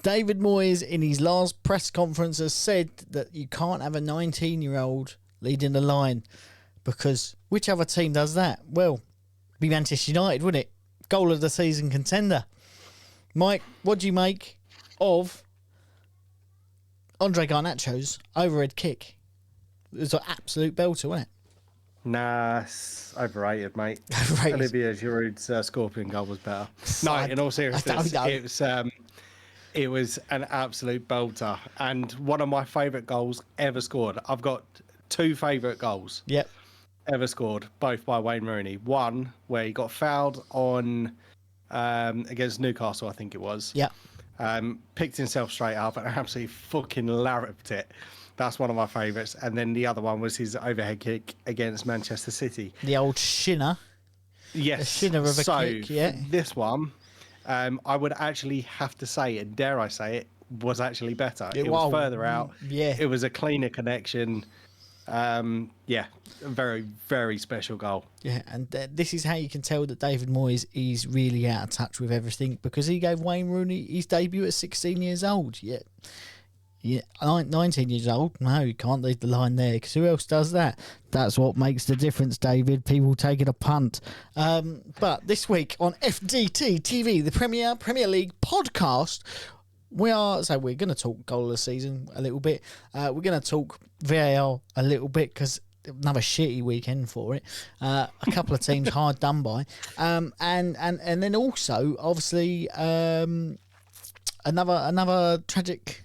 David Moyes, in his last press conference, has said that you can't have a 19-year-old leading the line, because which other team does that? Well, it'd be Manchester United, wouldn't it? Goal of the season contender. Mike, what do you make of Andre Garnacho's overhead kick? It was an absolute belter, wasn't it? Nah, it's overrated, mate. Overrated. Olivier Giroud's Scorpion goal was better. No, in all seriousness, it was an absolute belter, and one of my favourite goals ever scored. I've got two favourite goals. Yep. Ever scored, both by Wayne Rooney. One where he got fouled on against Newcastle, I think it was. Yeah. Picked himself straight up and absolutely fucking larruped it. That's one of my favourites. And then the other one was his overhead kick against Manchester City. The old shinner. Yes. A shinner of a kick, yeah. This one, I would actually have to say, and dare I say it, was actually better. It was further out. Yeah. It was a cleaner connection. Yeah, a very, very special goal. Yeah, and this is how you can tell that David Moyes is really out of touch with everything, because he gave Wayne Rooney his debut at 16 years old. Yeah, 19 years old. No, you can't leave the line there, because who else does that? That's what makes the difference, David. People taking a punt. But this week on FDT-TV, the Premier League podcast, we're going to talk goal of the season a little bit. We're going to talk VAR a little bit, because another shitty weekend for it. A couple of teams hard done by. And then also, obviously, another tragic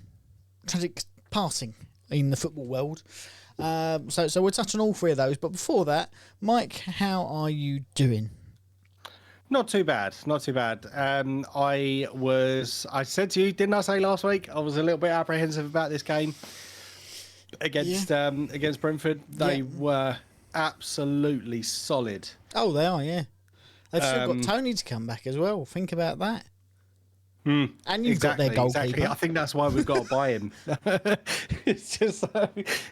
passing in the football world. So we'll touch on all three of those. But before that, Mike, how are you doing? Not too bad. I said to you, didn't I say last week, I was a little bit apprehensive about this game against Brentford. They were absolutely solid. Oh, they are, yeah. They've still got Tony to come back as well. Think about that. And you've got their goalkeeper. Exactly. I think that's why we've got to buy him. It's just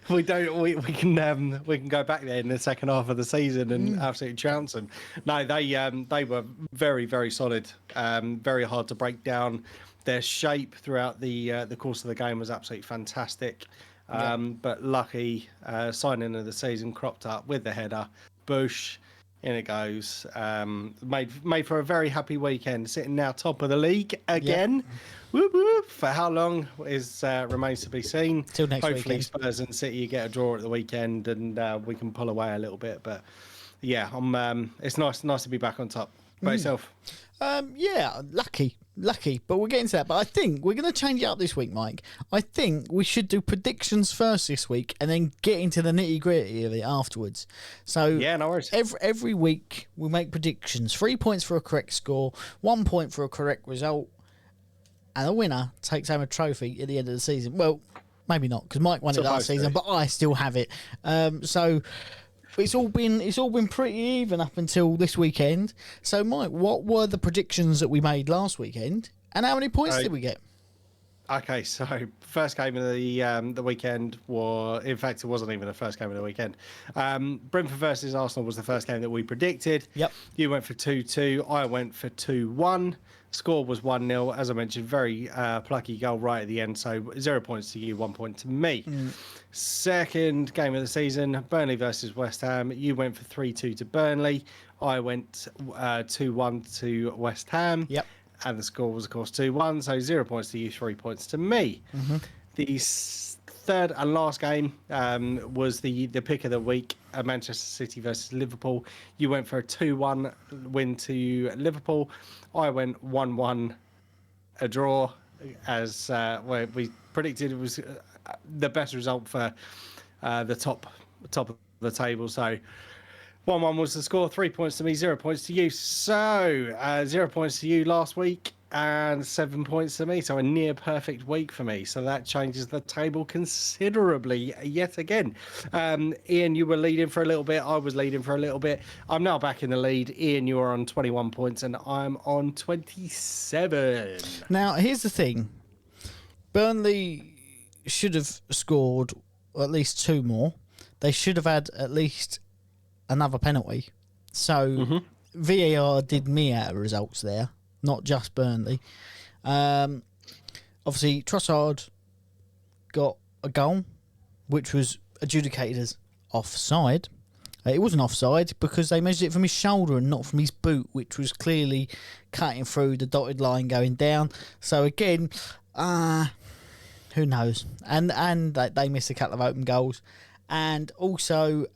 we can go back there in the second half of the season and absolutely trounce them. No, they were very, very solid. Very hard to break down. Their shape throughout the course of the game was absolutely fantastic. But lucky signing of the season cropped up with the header. Bush. In it goes. Made for a very happy weekend. Sitting now top of the league again. Yep. Whoop, whoop. For how long remains to be seen. Till next Hopefully weekend. Spurs and City get a draw at the weekend, and we can pull away a little bit. But yeah, it's nice to be back on top. By yourself. Yeah, lucky. But we'll get into that. But I think we're going to change it up this week, Mike. I think we should do predictions first this week, and then get into the nitty gritty of it afterwards. So yeah, no worries. Every week we make predictions. 3 points for a correct score, 1 point for a correct result, and the winner takes home a trophy at the end of the season. Well, maybe not, because Mike won it last season, but I still have it. So it's all been pretty even up until this weekend. So, Mike, what were the predictions that we made last weekend, and how many points did we get? Okay, so first game of the weekend in fact, it wasn't even the first game of the weekend. Brentford versus Arsenal was the first game that we predicted. Yep. You went for 2-2. I went for 2-1. Score was 1-0. As I mentioned, very plucky goal right at the end. So 0 points to you, 1 point to me. Second game of the season, Burnley versus West Ham. You went for 3-2 to Burnley. I went 2-1 to West Ham. Yep. And the score was, of course, 2-1. So 0 points to you, 3 points to me. The third and last game was the pick of the week, Manchester City versus Liverpool. You went for a 2-1 win to Liverpool. I went 1-1, a draw, as we predicted. It was the best result for the top of the table. So 1-1 was the score. 3 points to me, 0 points to you. So 0 points to you last week and 7 points to me. So a near perfect week for me. So that changes the table considerably yet again. Ian, you were leading for a little bit. I was leading for a little bit. I'm now back in the lead. Ian, you are on 21 points and I'm on 27. Now, here's the thing. Burnley should have scored at least 2 more. They should have had at least another penalty. So VAR did me out of results there, not just Burnley. obviously Trossard got a goal, which was adjudicated as offside. It wasn't offside because they measured it from his shoulder and not from his boot, which was clearly cutting through the dotted line going down. So again, who knows? And they missed a couple of open goals. And also,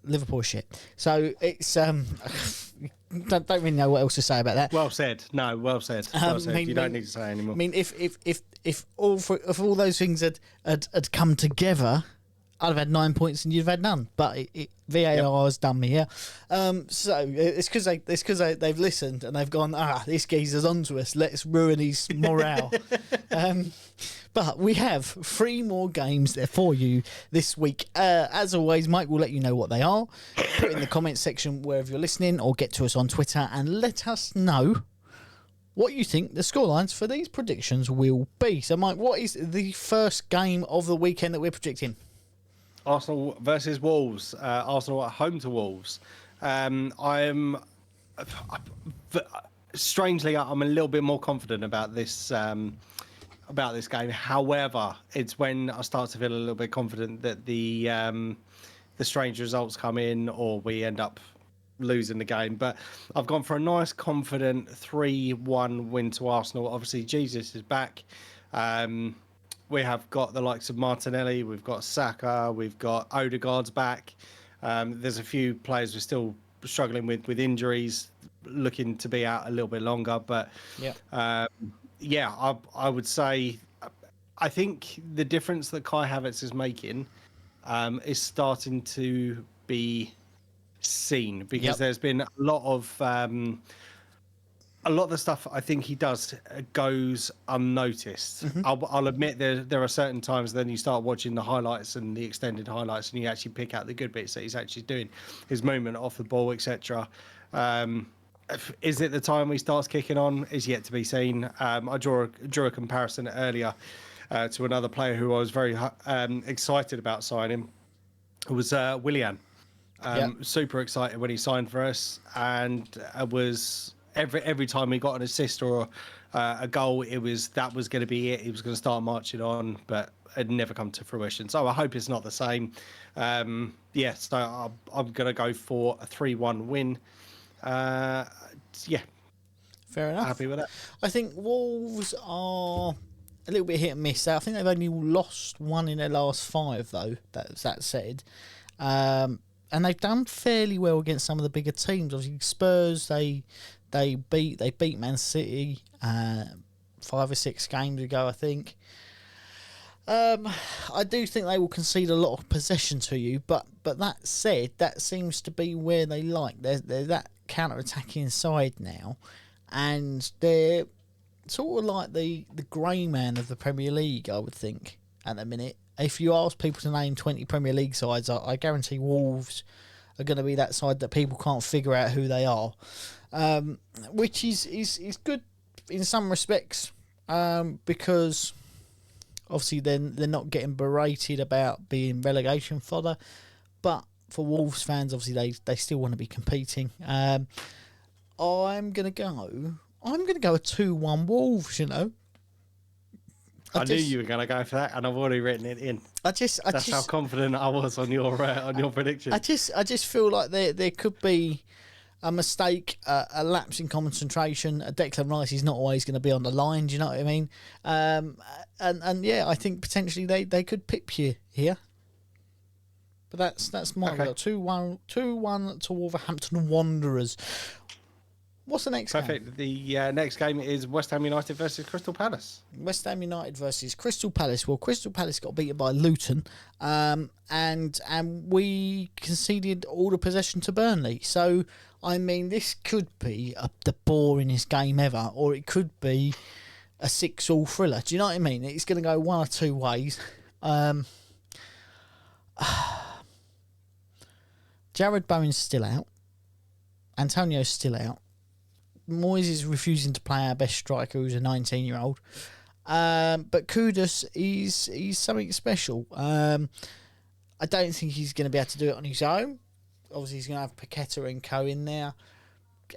Liverpool shit. So it's don't really know what else to say about that. Well said. No, well said. Well said. You don't need to say anymore. I mean, if all those things had come together, I'd have had 9 points and you'd have had none. But VAR has done me here. So it's because they've listened and they've gone, this geezer's onto us. Let's ruin his morale. But we have 3 more games there for you this week. As always, Mike will let you know what they are. Put it in the comments section wherever you're listening, or get to us on Twitter and let us know what you think the scorelines for these predictions will be. So, Mike, what is the first game of the weekend that we're predicting? Arsenal versus Wolves. Arsenal at home to Wolves. Strangely, I'm a little bit more confident about this game. However, it's when I start to feel a little bit confident that the strange results come in or we end up losing the game. But I've gone for a nice, confident 3-1 win to Arsenal. Obviously, Jesus is back. We have got the likes of Martinelli, we've got Saka, we've got Odegaard's back. There's a few players we're still struggling with injuries, looking to be out a little bit longer. But I would say I think the difference that Kai Havertz is making is starting to be seen, because there's been a lot of the stuff I think he does goes unnoticed. I'll admit there are certain times then you start watching the highlights and the extended highlights and you actually pick out the good bits that he's actually doing, his movement off the ball, etc. Is it the time he starts kicking on? Is yet to be seen. I drew a comparison earlier to another player who I was very excited about signing. It was Willian. Super excited when he signed for us, and was every time he got an assist or a goal, that was going to be it. He was going to start marching on, but it never come to fruition. So I hope it's not the same. So I'm going to go for a 3-1 win. Fair enough. Happy with that. I think Wolves are a little bit hit and miss. I think they've only lost 1 in their last 5, though. That said, and they've done fairly well against some of the bigger teams. Obviously, Spurs they beat Man City 5 or 6 games ago, I think. I do think they will concede a lot of possession to you, but that said, that seems to be where they like. They're that counter-attacking side now, and they're sort of like the grey man of the Premier League, I would think, at the minute. If you ask people to name 20 Premier League sides, I guarantee Wolves are going to be that side that people can't figure out who they are, which is good in some respects, because obviously they're not getting berated about being relegation fodder, but for Wolves fans, obviously they still want to be competing. I'm gonna go a 2-1 Wolves. I knew you were going to go for that, and I've already written it in. That's how confident I was on your prediction. I just feel like there could be a mistake, a lapse in concentration. Declan Rice is not always going to be on the line. Do you know what I mean? And I think potentially they could pip you here. But that's my goal. 2-1 to Wolverhampton Wanderers. What's the next game? Perfect. The next game is West Ham United versus Crystal Palace. West Ham United versus Crystal Palace. Well, Crystal Palace got beaten by Luton, and we conceded all the possession to Burnley. So, I mean, this could be the boringest game ever, or it could be a 6-all thriller. Do you know what I mean? It's going to go one or two ways. Jared Bowen's still out. Antonio's still out. Moyes is refusing to play our best striker, who's a 19-year-old. But Kudus, he's something special. I don't think he's going to be able to do it on his own. Obviously, he's going to have Paqueta and Co in there.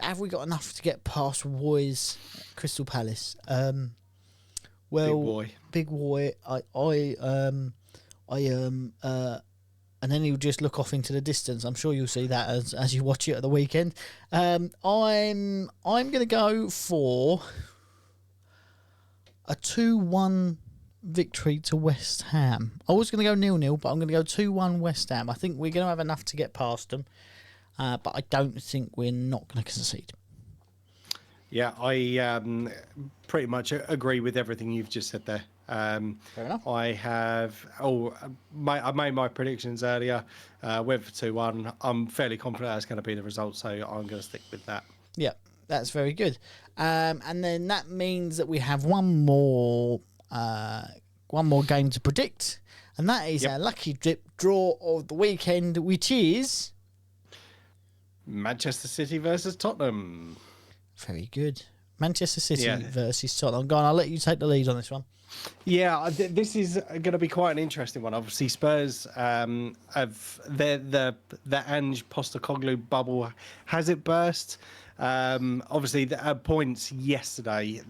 Have we got enough to get past Moyes, Crystal Palace? Well, big boy. And then he'll just look off into the distance. I'm sure you'll see that as you watch it at the weekend. I'm going to go for a 2-1 victory to West Ham. I was going to go 0-0, but I'm going to go 2-1 West Ham. I think we're going to have enough to get past them, but I don't think we're not going to concede. Yeah, I pretty much agree with everything you've just said there. Fair enough. I made my predictions earlier. Went for 2-1. I'm fairly confident that's going to be the result, so I'm going to stick with that. Yeah, that's very good. And then that means that we have one more game to predict, and that is our lucky dip draw of the weekend, which is Manchester City versus Tottenham. Very good. Manchester City versus Tottenham. Go on, I'll let you take the lead on this one. Yeah, this is going to be quite an interesting one. Obviously, Spurs have the Ange Postecoglou bubble. Has it burst? Obviously, at points yesterday,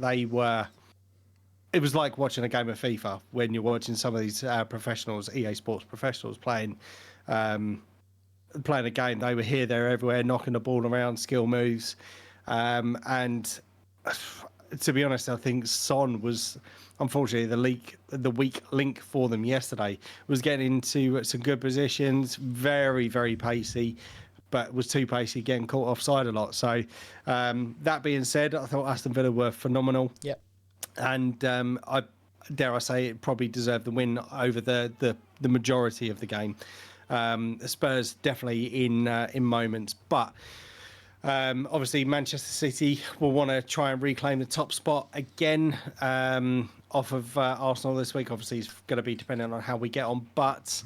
it was like watching a game of FIFA when you're watching some of these professionals, EA Sports professionals playing a game. They were here, there, everywhere, knocking the ball around, skill moves. And to be honest, I think Son was unfortunately the weak link for them yesterday. Was getting into some good positions, very, very pacey, but was too pacey, getting caught offside a lot. So that being said, I thought Aston Villa were phenomenal. Yep. And I dare I say it probably deserved the win over the majority of the game. Spurs definitely in moments, but obviously Manchester City will want to try and reclaim the top spot again off of Arsenal this week. Obviously it's going to be dependent on how we get on, but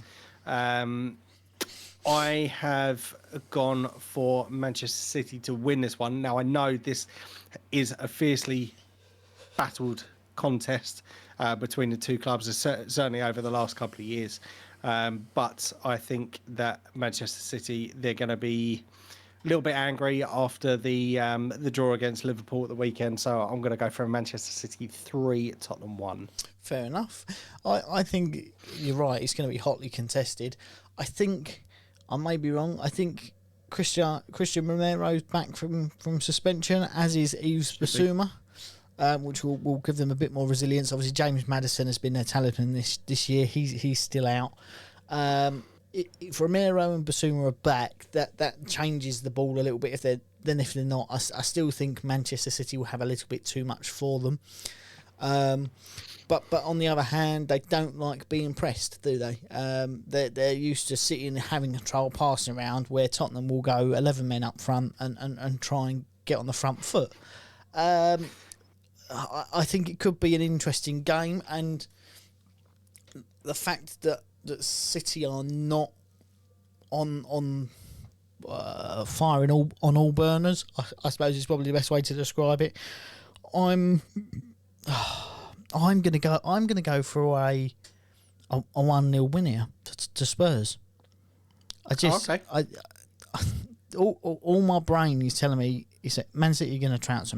I have gone for Manchester City to win this one. Now I know this is a fiercely battled contest between the two clubs, certainly over the last couple of years, but I think that Manchester City, they're going to be a little bit angry after the draw against Liverpool at the weekend, so I'm going to go for a Manchester City 3, Tottenham 1. Fair enough. I think you're right. It's going to be hotly contested. I think I may be wrong. I think Christian Romero's back from suspension, as is Yves Bissouma, which will give them a bit more resilience. Obviously, James Maddison has been their talisman this year. He's still out. If Romero and Bissouma are back, that changes the ball a little bit. If they're not, I still think Manchester City will have a little bit too much for them. But on the other hand, they don't like being pressed, do they? They're used to sitting, having control, passing around, where Tottenham will go 11 men up front and try and get on the front foot. I think it could be an interesting game, and the fact that City are not on firing on all burners, I suppose is probably the best way to describe it. I'm gonna go for a 1-0 win here to Spurs. All my brain is telling me is that Man City are going to trounce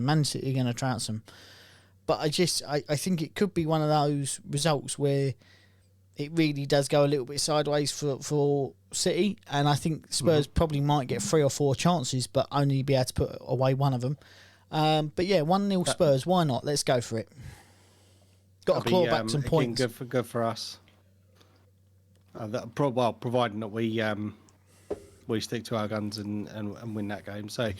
them. But I think it could be one of those results where it really does go a little bit sideways for City, and I think Spurs probably might get 3 or 4 chances, but only be able to put away one of them. But yeah, 1-0 Spurs. Why not? Let's go for it. Got to claw back some points. Good for us. Providing that we stick to our guns and win that game. So,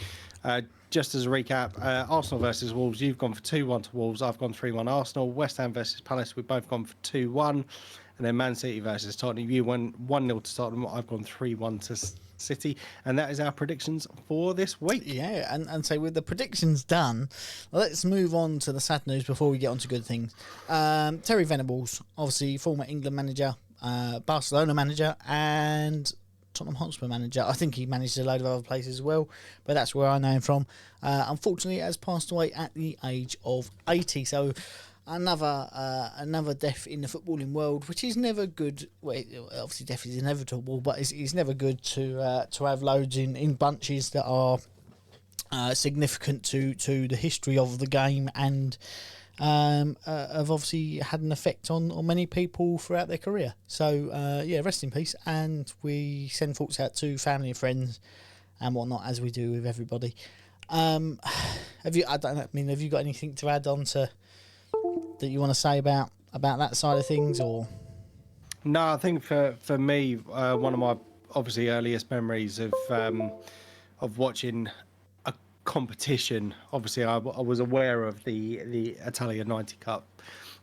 just as a recap, Arsenal versus Wolves, you've gone for 2-1 to Wolves. I've gone 3-1 Arsenal. West Ham versus Palace, we've both gone for 2-1. And then Man City versus Tottenham, you won 1-0 to Tottenham. I've gone 3-1 to City. And that is our predictions for this week. Yeah, and so with the predictions done, let's move on to the sad news before we get on to good things. Terry Venables, obviously former England manager, Barcelona manager, and Tottenham Hotspur manager. I think he managed a load of other places as well, but that's where I know him from. Unfortunately, has passed away at the age of 80. So another death in the footballing world, which is never good. Well, obviously death is inevitable, but it's never good to have loads in bunches that are significant to the history of the game and have obviously had an effect on many people throughout their career. So yeah, rest in peace, and we send thoughts out to family and friends and whatnot, as we do with everybody. Have you? I don't know. I mean, have you got anything to add on to that you want to say about that side of things, or? No, I think for me, one of my obviously earliest memories of watching a competition. Obviously, I was aware of the Italia 90 Cup,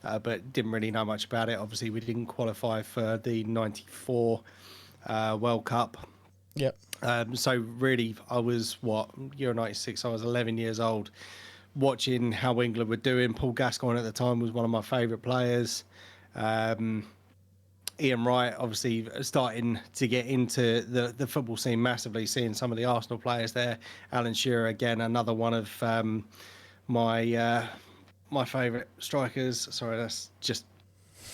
but didn't really know much about it. Obviously, we didn't qualify for the 94 World Cup. Yep. So really, I was Euro 96. I was 11 years old, watching how England were doing. Paul Gascoigne at the time was one of my favourite players. Ian Wright, obviously, starting to get into the football scene massively, seeing some of the Arsenal players there. Alan Shearer, again, another one of my favourite strikers. Sorry, that's just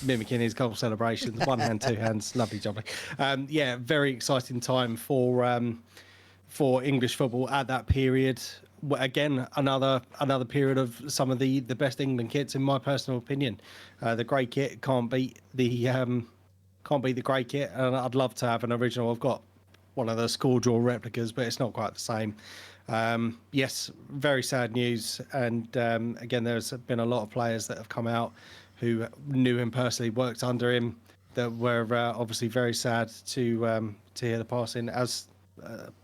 mimicking his goal celebrations. One hand, two hands, lovely jubbly. Yeah, very exciting time for English football at that period. Again, another period of some of the best England kits, in my personal opinion. The grey kit can't beat the grey kit, and I'd love to have an original. I've got one of the score draw replicas, but it's not quite the same. Yes, very sad news, and again, there's been a lot of players that have come out who knew him personally, worked under him, that were obviously very sad to hear the passing, as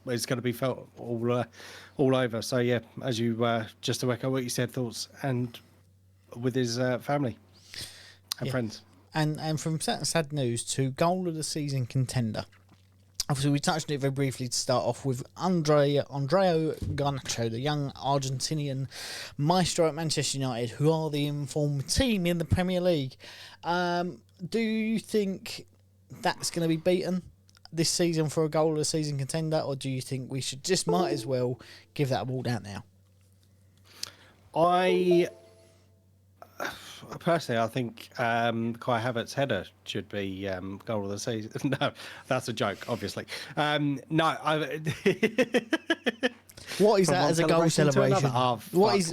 it's going to be felt all over. So yeah, as you just to echo what you said, thoughts and with his family and friends. And from sad news to goal of the season contender. Obviously, we touched on it very briefly to start off with Andrea Garnacho, the young Argentinian maestro at Manchester United, who are the informed team in the Premier League. Do you think that's going to be beaten this season for a goal of the season contender, or do you think we should might as well give that award out now? Personally, I think Kai Havertz's header should be goal of the season. No, that's a joke, obviously. No, what is that as a goal celebration? What is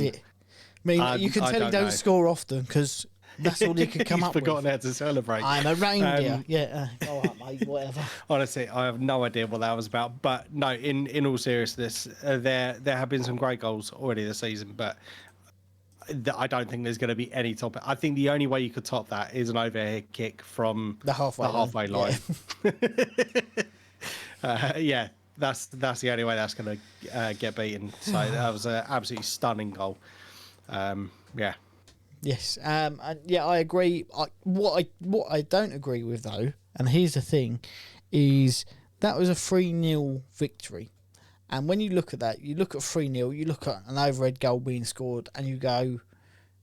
it? I mean, you can tell he don't score often because that's all he could come up with. He's forgotten how to celebrate. I'm a reindeer. Go up, mate, whatever. Honestly, I have no idea what that was about. But no, in all seriousness, there have been some great goals already this season, but I don't think there's going to be any top. I think the only way you could top that is an overhead kick from the halfway line. Yeah, that's the only way that's going to get beaten. So that was an absolutely stunning goal. Yeah. Yes. I agree. What I don't agree with though, and here's the thing, is that was a 3-0 victory. And when you look at that, you look at 3-0, you look at an overhead goal being scored, and you go,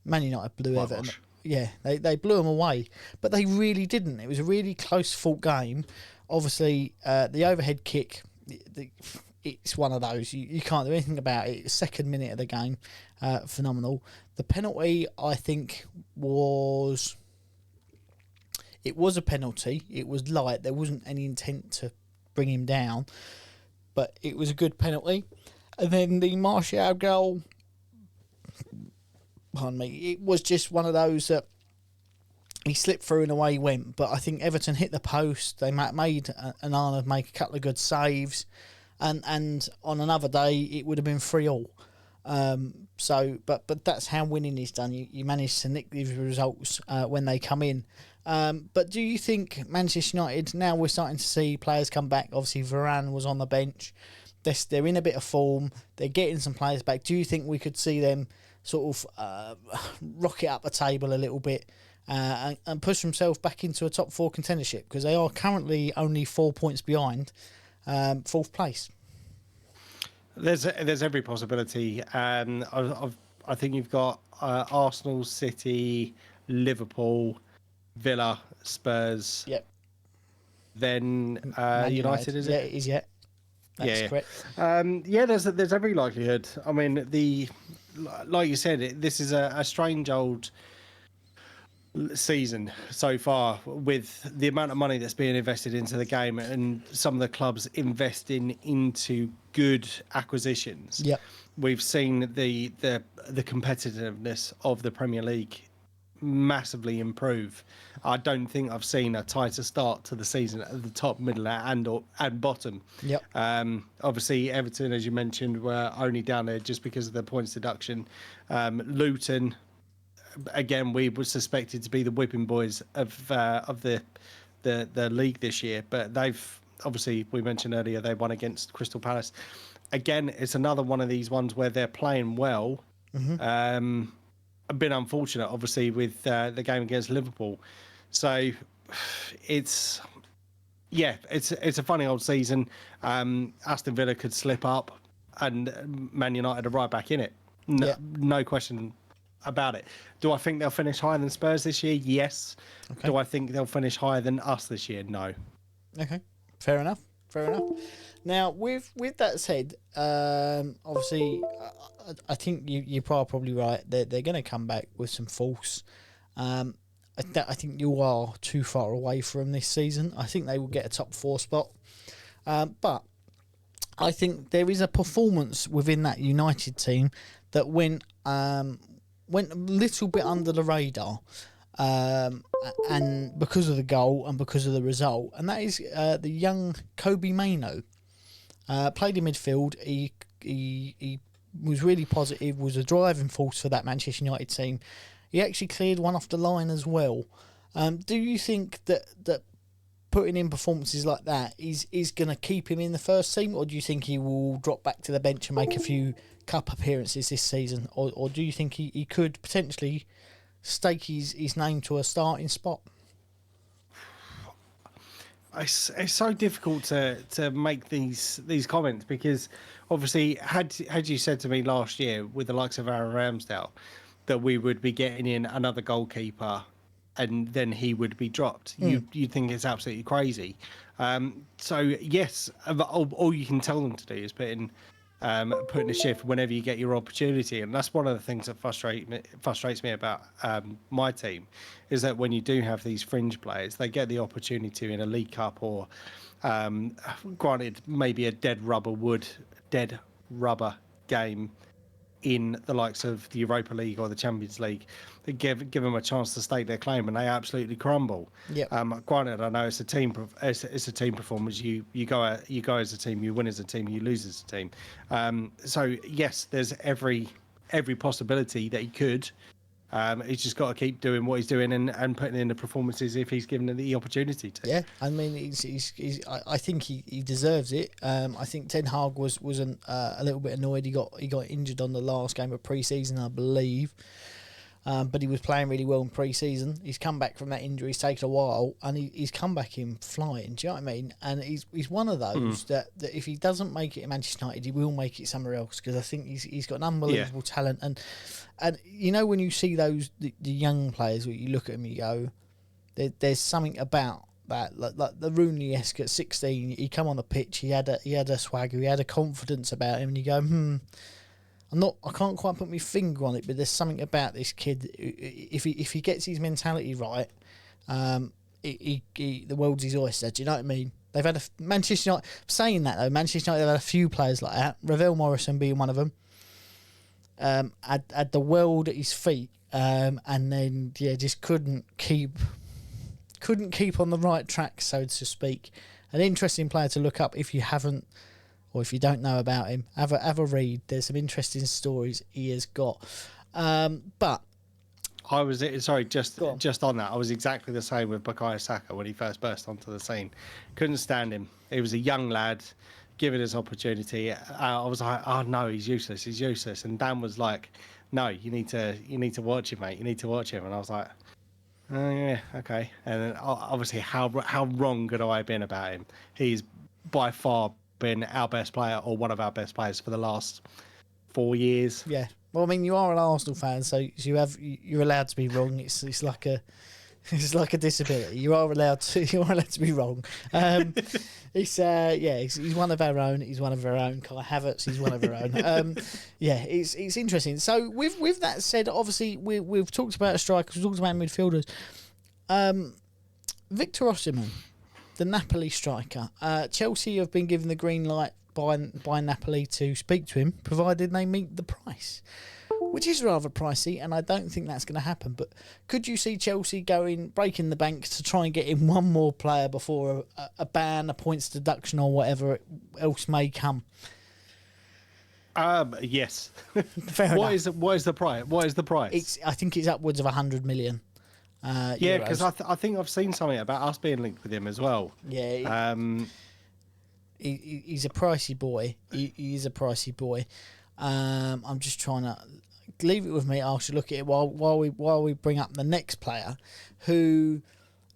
Man United blew Everton. Yeah, they blew them away. But they really didn't. It was a really close fought game. Obviously, the overhead kick, it's one of those. You can't do anything about it. Second minute of the game, phenomenal. The penalty, I think, was a penalty. It was light. There wasn't any intent to bring him down. But it was a good penalty. And then the Martial goal, pardon me, it was just one of those that he slipped through and away he went. But I think Everton hit the post. They made Onana make a couple of good saves. And on another day, it would have been 3-3. But that's how winning is done. You manage to nick these results when they come in. But do you think Manchester United, now we're starting to see players come back, obviously Varane was on the bench, they're in a bit of form, they're getting some players back, do you think we could see them sort of rocket up the table a little bit and push themselves back into a top 4 contendership? Because they are currently only 4 points behind 4th place. There's every possibility. I think you've got Arsenal, City, Liverpool, Villa, Spurs. Yep. Then United, is it? Yeah, it is. Yeah, that's correct. Yeah, there's every likelihood. I mean, like you said, this is a strange old season so far, with the amount of money that's being invested into the game and some of the clubs investing into good acquisitions. Yep. We've seen the competitiveness of the Premier League massively improve. I don't think I've seen a tighter start to the season at the top, middle, and bottom. Yep. Obviously, Everton, as you mentioned, were only down there just because of the points deduction. Luton, again, we were suspected to be the whipping boys of the league this year, but they've obviously, we mentioned earlier, they won against Crystal Palace. Again, it's another one of these ones where they're playing well. A bit unfortunate, obviously, with the game against Liverpool. So it's a funny old season. Aston Villa could slip up, and Man United are right back in it. No question about it. Do I think they'll finish higher than Spurs this year? Yes. Okay. Do I think they'll finish higher than us this year? No. Okay, fair enough. Now, with that said, obviously, I think you're probably right. They're going to come back with some force. I think you are too far away from this season. I think they will get a top 4 spot. But I think there is a performance within that United team that went a little bit under the radar. And because of the goal and because of the result, and that is the young Kobe Mainoo. Played in midfield. He was really positive, was a driving force for that Manchester United team. He actually cleared one off the line as well. Do you think that putting in performances like that is going to keep him in the first team, or do you think he will drop back to the bench and make a few cup appearances this season, or do you think he could potentially stake his name to a starting spot? It's so difficult to make these comments, because obviously had you said to me last year with the likes of Aaron Ramsdale that we would be getting in another goalkeeper and then he would be dropped, you'd think it's absolutely crazy. So yes, all you can tell them to do is put in a shift whenever you get your opportunity, and that's one of the things that frustrates me about my team, is that when you do have these fringe players, they get the opportunity in a League Cup or, granted, maybe a dead rubber game in the likes of the Europa League or the Champions League, they give them a chance to stake their claim, and they absolutely crumble. Yep. Granted, I know it's a team performance. You go as a team, you win as a team, you lose as a team. So yes, there's every possibility that he could. He's just got to keep doing what he's doing and putting in the performances if he's given the opportunity to. Yeah, I mean, I think he deserves it. I think Ten Hag was a little bit annoyed. He got injured on the last game of pre-season, I believe. But he was playing really well in pre-season. He's come back from that injury. It's taken a while, and he's come back in flying. Do you know what I mean? And he's one of those that if he doesn't make it in Manchester United, he will make it somewhere else, because I think he's got an unbelievable talent. And you know, when you see the young players, you look at them, you go, there's something about that, like the Rooney-esque at 16. He come on the pitch, he had a swagger, he had a confidence about him, and you go, I can't quite put my finger on it, but there's something about this kid. If he gets his mentality right, the world's his oyster. Do you know what I mean? They've had Manchester United. Saying that though, Manchester United have had a few players like that. Ravel Morrison being one of them. Had the world at his feet, and then just couldn't keep on the right track, so to speak. An interesting player to look up if you haven't. Or if you don't know about him, have a read. There's some interesting stories he has got. But I was just on that. I was exactly the same with Bukayo Saka when he first burst onto the scene. Couldn't stand him. He was a young lad, given his opportunity. I was like, oh no, he's useless. And Dan was like, no, you need to watch him, mate. You need to watch him. And I was like, oh yeah, okay. And then obviously, how wrong could I have been about him? He's by far been our best player, or one of our best players, for the last 4 years. Yeah, well, I mean, you are an Arsenal fan, so you're allowed to be wrong. It's like It's like a disability. You are allowed to. You are allowed to be wrong. He's one of our own. He's one of our own. Kai Havertz. He's one of our own. It's interesting. So with that said, obviously we've talked about strikers. We've talked about midfielders. Victor Osimhen, the Napoli striker. Chelsea have been given the green light by Napoli to speak to him, provided they meet the price, which is rather pricey, and I don't think that's going to happen. But could you see Chelsea breaking the bank to try and get in one more player before a ban, a points deduction, or whatever else may come? Yes. Fair What enough. what is the price? What is the price? I think it's upwards of 100 million. Yeah, because euros. I think I've seen something about us being linked with him as well. Yeah. He's a pricey boy. He is a pricey boy. I'm just trying to leave it with me. I should look at it while we bring up the next player, who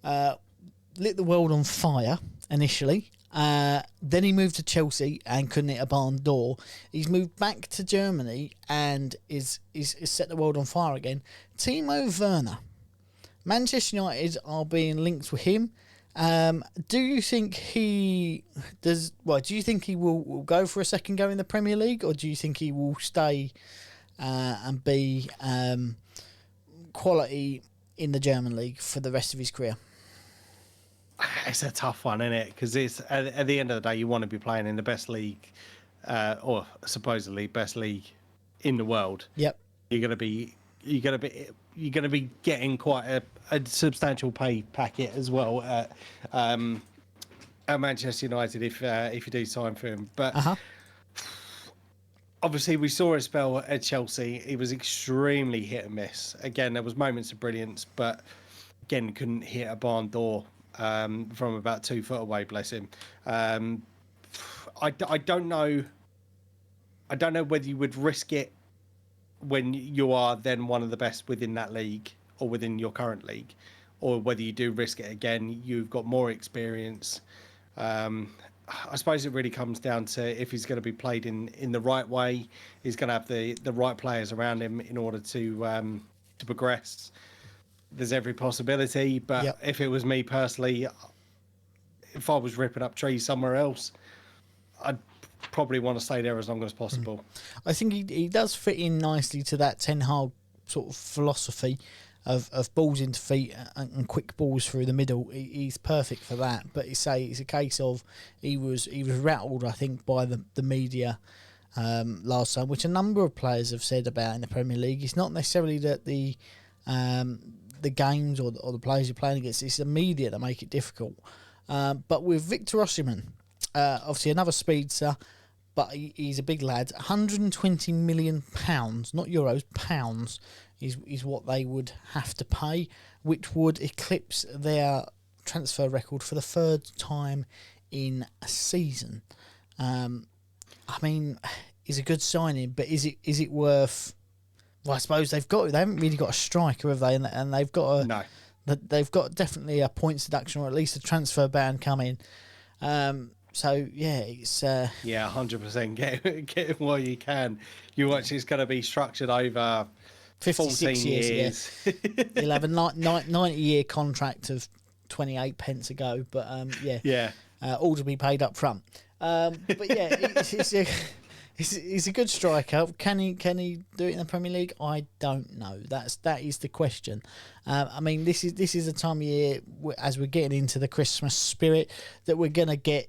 lit the world on fire initially. Then he moved to Chelsea and couldn't hit a barn door. He's moved back to Germany and is set the world on fire again. Timo Werner. Manchester United are being linked with him. Do you think he does? Well, do you think he will go for a second go in the Premier League, or do you think he will stay and be quality in the German league for the rest of his career? It's a tough one, isn't it? Because it's at the end of the day, you want to be playing in the best league, or supposedly best league in the world. Yep. You're gonna be getting quite a substantial pay packet as well at Manchester United if you do sign for him. But obviously we saw a spell at Chelsea. He was extremely hit and miss. Again, there was moments of brilliance, but again couldn't hit a barn door from about 2 foot away. Bless him. I don't know. I don't know whether you would risk it when you are then one of the best within that league or within your current league, or whether you do risk it again. You've got more experience. I suppose it really comes down to if he's going to be played in the right way. He's going to have the right players around him in order to progress. There's every possibility, but if it was me personally, if I was ripping up trees somewhere else, I'd probably want to stay there as long as possible. I think he does fit in nicely to that Ten Hag sort of philosophy of balls into feet and quick balls through the middle. He's perfect for that. But it's a case of he was rattled, I think, by the media last time, which a number of players have said about in the Premier League. It's not necessarily that the games or the players you're playing against. It's the media that make it difficult. But with Victor Osimhen, obviously another speedster, but he's a big lad. £120 million, not euros, pounds, is what they would have to pay, which would eclipse their transfer record for the third time in a season. I mean, it's a good signing, but is it worth? Well, I suppose they haven't really got a striker, have they? And they've got No. They've got definitely a points deduction or at least a transfer ban coming. So yeah, it's 100%. Get it while you can. You watch. It's going to be structured over 56 years. Yeah. He'll have a 90-year contract of 28 pence a go, but all to be paid up front. But yeah, he's a good striker. Can he do it in the Premier League? I don't know. That is the question. I mean, this is a time of year as we're getting into the Christmas spirit that we're gonna get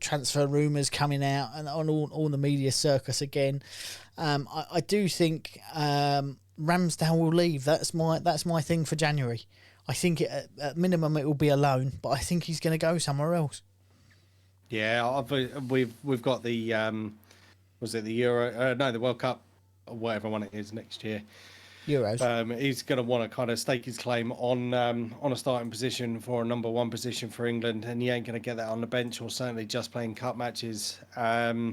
transfer rumours coming out and on all the media circus again. I do think Ramsdale will leave. That's my thing for January. I think at minimum it will be a loan, but I think he's going to go somewhere else. Yeah, we've got the was it the Euro? No, the World Cup, or whatever one it is next year. Euros. He's going to want to kind of stake his claim on a starting position for a number one position for England, and he ain't going to get that on the bench or certainly just playing cup matches. I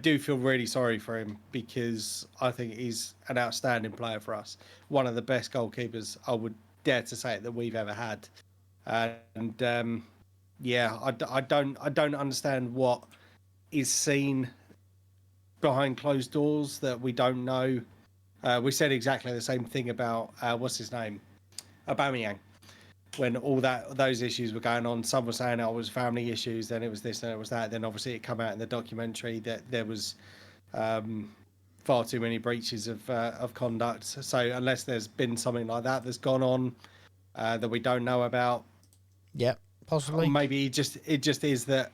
do feel really sorry for him because I think he's an outstanding player for us, one of the best goalkeepers I would dare to say that we've ever had, and I don't understand what is seen behind closed doors that we don't know We said exactly the same thing about what's his name, Aubameyang. When all those issues were going on, some were saying it was family issues, then it was this, and it was that. Then obviously it came out in the documentary that there was far too many breaches of conduct. So unless there's been something like that that's gone on that we don't know about, possibly. or maybe it just is that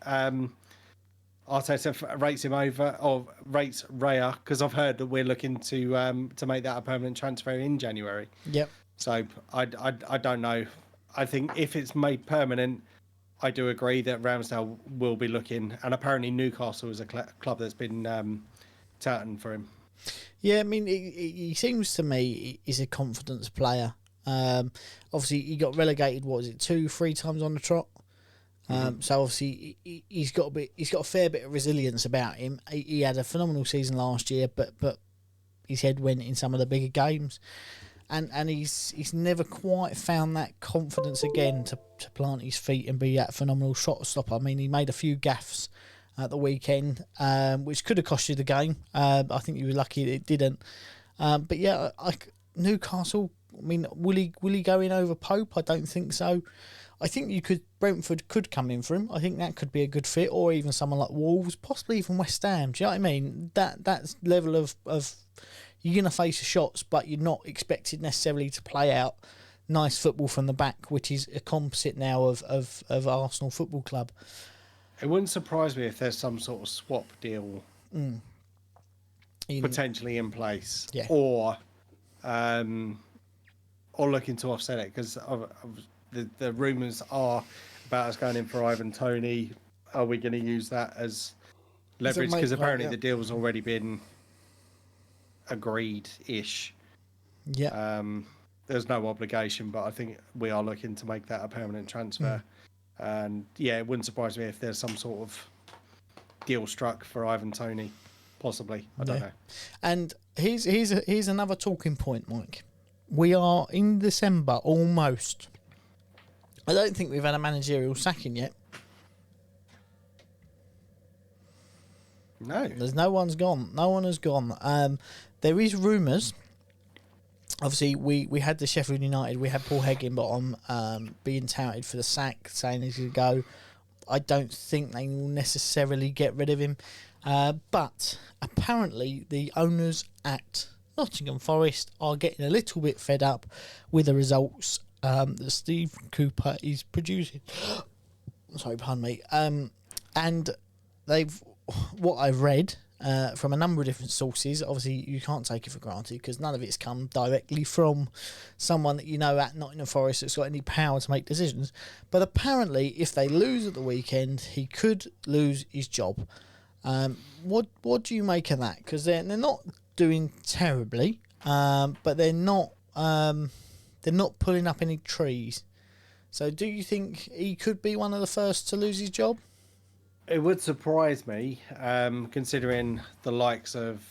Arteta rates him over or rates Raya, because I've heard that we're looking to make that a permanent transfer in January. Yep. So I don't know. I think if it's made permanent, I do agree that Ramsdale will be looking, and apparently Newcastle is a club that's been touting for him. Yeah, I mean, he seems to me he's a confidence player. Obviously, he got relegated. What was it, 2-3 times on the trot? So obviously he's got a fair bit of resilience about him. He had a phenomenal season last year, but his head went in some of the bigger games, and he's never quite found that confidence again to plant his feet and be that phenomenal shot stopper. I mean, he made a few gaffes at the weekend, which could have cost you the game. I think you were lucky that it didn't. But yeah, Newcastle. I mean, will he go in over Pope? I don't think so. I think Brentford could come in for him. I think that could be a good fit, or even someone like Wolves, possibly even West Ham. Do you know what I mean? That's level of you're going to face the shots, but you're not expected necessarily to play out nice football from the back, which is a composite now of Arsenal Football Club. It wouldn't surprise me if there's some sort of swap deal potentially in place, or looking to offset it, because the rumours are about us going in for Ivan Toney. Are we going to use that as leverage? Because apparently the deal's already been agreed-ish. Yeah. There's no obligation, but I think we are looking to make that a permanent transfer. And yeah, it wouldn't surprise me if there's some sort of deal struck for Ivan Toney, possibly. I don't know. And here's another talking point, Mike. We are in December almost. I don't think we've had a managerial sacking yet. No. No one has gone. There is rumours. Obviously, we had the Sheffield United. We had Paul Higginbottom being touted for the sack, saying he's going to go. I don't think they will necessarily get rid of him. But apparently, the owners at Nottingham Forest are getting a little bit fed up with the results that Steve Cooper is producing. Sorry, pardon me. And what I've read from a number of different sources, obviously you can't take it for granted because none of it's come directly from someone that you know at Nottingham Forest that's got any power to make decisions. But apparently, if they lose at the weekend, he could lose his job. What do you make of that? Because they're not doing terribly, but they're not pulling up any trees. So do you think he could be one of the first to lose his job? It would surprise me, considering the likes of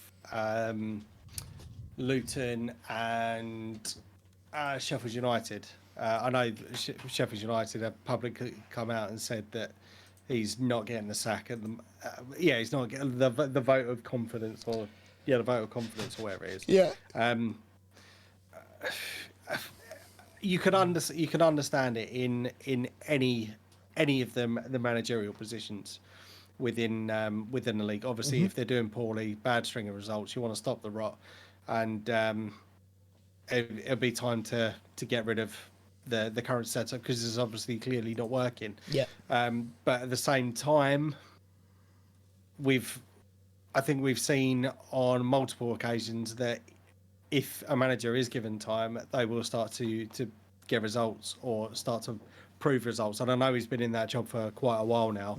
Luton and Sheffield United. I know Sheffield United have publicly come out and said that he's not getting the sack at the. He's not getting the vote of confidence, or the vote of confidence, or whatever it is. Yeah. You could understand it in any of the managerial positions within the league. Obviously, if they're doing poorly, bad string of results, you want to stop the rot, and it'll be time to get rid of the current setup, because it's obviously clearly not working. Yeah. But at the same time, I think we've seen on multiple occasions that if a manager is given time, they will start to get results or start to prove results. And I know he's been in that job for quite a while now.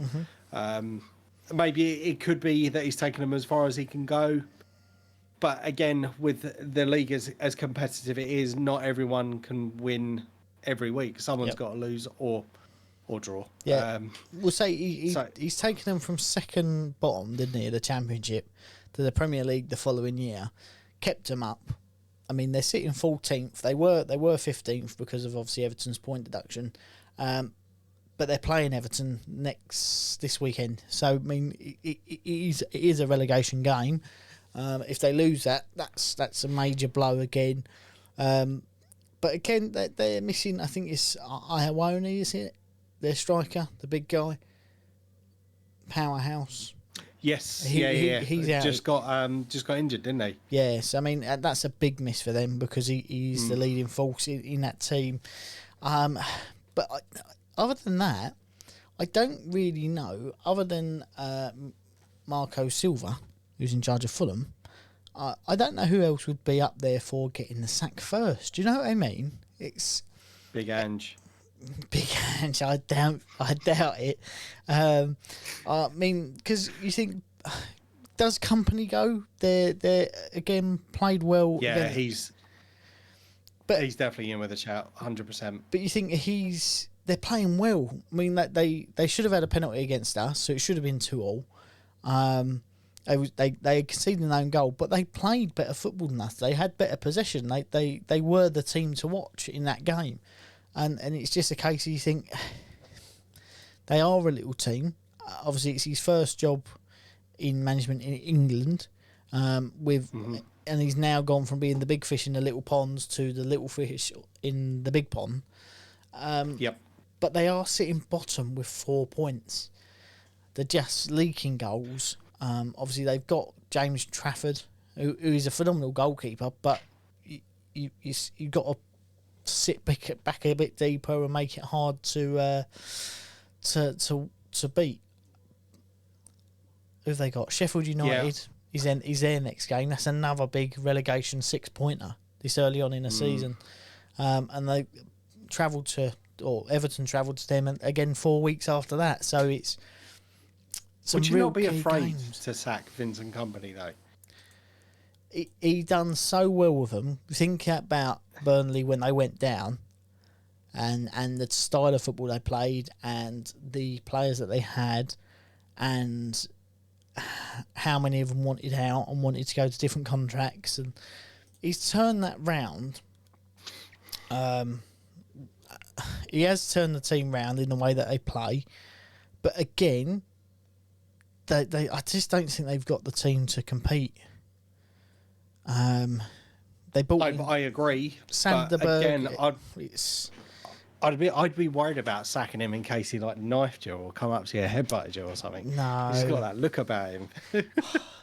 Maybe it could be that he's taken them as far as he can go. But again, with the league as competitive it is, not everyone can win every week. Someone's got to lose or draw. Yeah. We'll say he's taken them from second bottom, didn't he, the Championship, to the Premier League the following year. Kept them up. I mean, they're sitting 14th. They were 15th because of obviously Everton's point deduction. But they're playing Everton this weekend. So, I mean, it is a relegation game. If they lose that, that's a major blow again. But again, they're missing. I think it's Iowoni, is it? Their striker, the big guy, powerhouse. Yes, he's out. Just got injured, didn't he? Yes, I mean that's a big miss for them because he's the leading force in that team. But other than that, I don't really know. Other than Marco Silva, who's in charge of Fulham, I don't know who else would be up there for getting the sack first. Do you know what I mean? It's Big Ange. Big Ange, I doubt it. I mean, because you think, does Company go? They're again played well. Yeah, again. he's definitely in with a shout, 100%. But you think they're playing well. I mean, that they should have had a penalty against us, so it should have been 2-2. They conceded an own goal, but they played better football than us. They had better possession. They were the team to watch in that game. And it's just a case of you think they are a little team. Obviously, it's his first job in management in England, and he's now gone from being the big fish in the little ponds to the little fish in the big pond. Yep. But they are sitting bottom with 4 points. They're just leaking goals. Obviously, they've got James Trafford, who is a phenomenal goalkeeper, but you've got to sit back a bit deeper and make it hard to beat. Who have they got? Sheffield United. Yeah. He's their next game. That's another big relegation 6-pointer this early on in the season. And they Everton travelled to them, and again 4 weeks after that. So it's would you not be afraid games to sack Vincent Company though? He done so well with them. Think about Burnley when they went down, and the style of football they played, and the players that they had, and how many of them wanted out and wanted to go to different contracts, and he's turned that round. He has turned the team round in the way that they play, but again, I just don't think they've got the team to compete. They bought. I agree. Sanderberg. Again, I'd be worried about sacking him in case he knifed you or come up to you, headbutted you or something. No, he's got that look about him.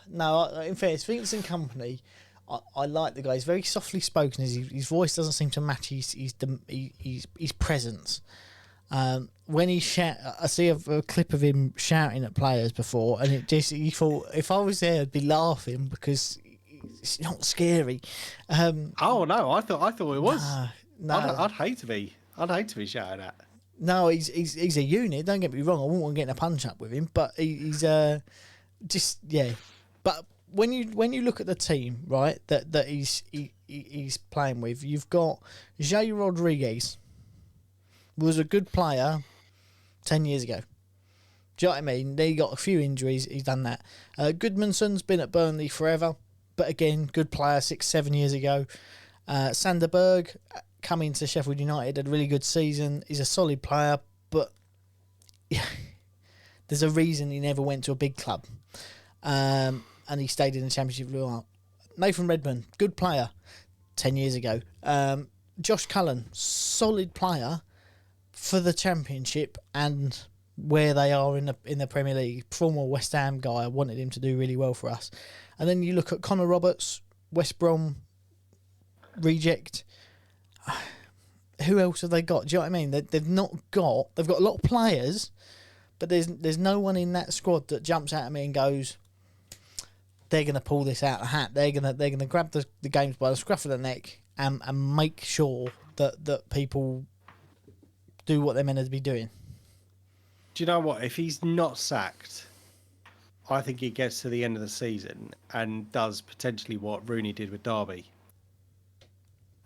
No, in fairness, Vincent Company, I like the guy. He's very softly spoken. His voice doesn't seem to match his presence. When he I see a clip of him shouting at players before, and you thought if I was there, I'd be laughing because it's not scary. Oh no, I thought it was. No, I'd hate to be shouted at. No, he's a unit. Don't get me wrong. I wouldn't want to get in a punch up with him, but he's just yeah. But when you look at the team, right, that he's playing with, you've got Jay Rodriguez, was a good player 10 years ago. Do you know what I mean? He got a few injuries. He's done that. Goodmanson's been at Burnley forever, but again, good player 6-7 years ago. Sanderberg coming to Sheffield United, had a really good season. He's a solid player, but there's a reason he never went to a big club. And he stayed in the Championship for a while. Nathan Redmond, good player 10 years ago. Josh Cullen, solid player for the Championship and where they are in the Premier League. Former West Ham guy, I wanted him to do really well for us. And then you look at Connor Roberts, West Brom reject. Who else have they got? Do you know what I mean? They've got a lot of players, but there's no one in that squad that jumps out at me and goes, they're going to pull this out of the hat. They're going to grab the games by the scruff of the neck and make sure that people do what they're meant to be doing. Do you know what? If he's not sacked, I think he gets to the end of the season and does potentially what Rooney did with Derby.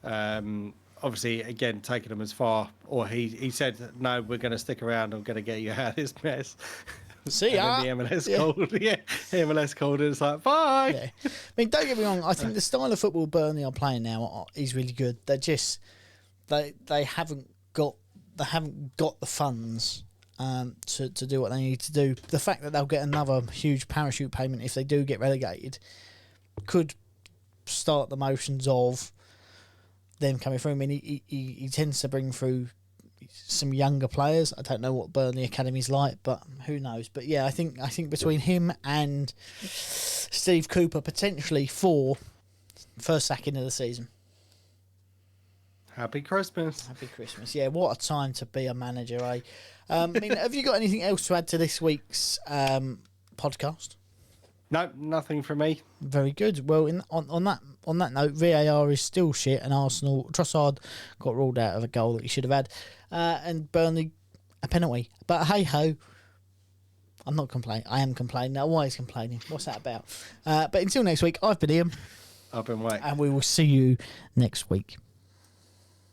Obviously, again, taking them as far, or he said, no, we're going to stick around. I'm going to get you out of this mess. See ya. And then the MLS called. Yeah, MLS called and it's like, bye. Yeah. I mean, don't get me wrong. I think the style of football Burnley are playing now is really good. They're just they haven't got the funds to do what they need to do. The fact that they'll get another huge parachute payment if they do get relegated could start the motions of them coming through. I mean, he tends to bring through some younger players. I don't know what Burnley Academy's like, but who knows? But yeah, I think between him and Steve Cooper, potentially for first sacking of the season. Happy Christmas. Happy Christmas. Yeah, what a time to be a manager, eh? I mean, have you got anything else to add to this week's podcast? No, nothing from me. Very good. Well, on that note, VAR is still shit, and Arsenal, Trossard got ruled out of a goal that he should have had, and Burnley a penalty. But hey ho, I'm not complaining. I am complaining. I'm always complaining. What's that about? But until next week, I've been Ian. I've been Wayne. And we will see you next week.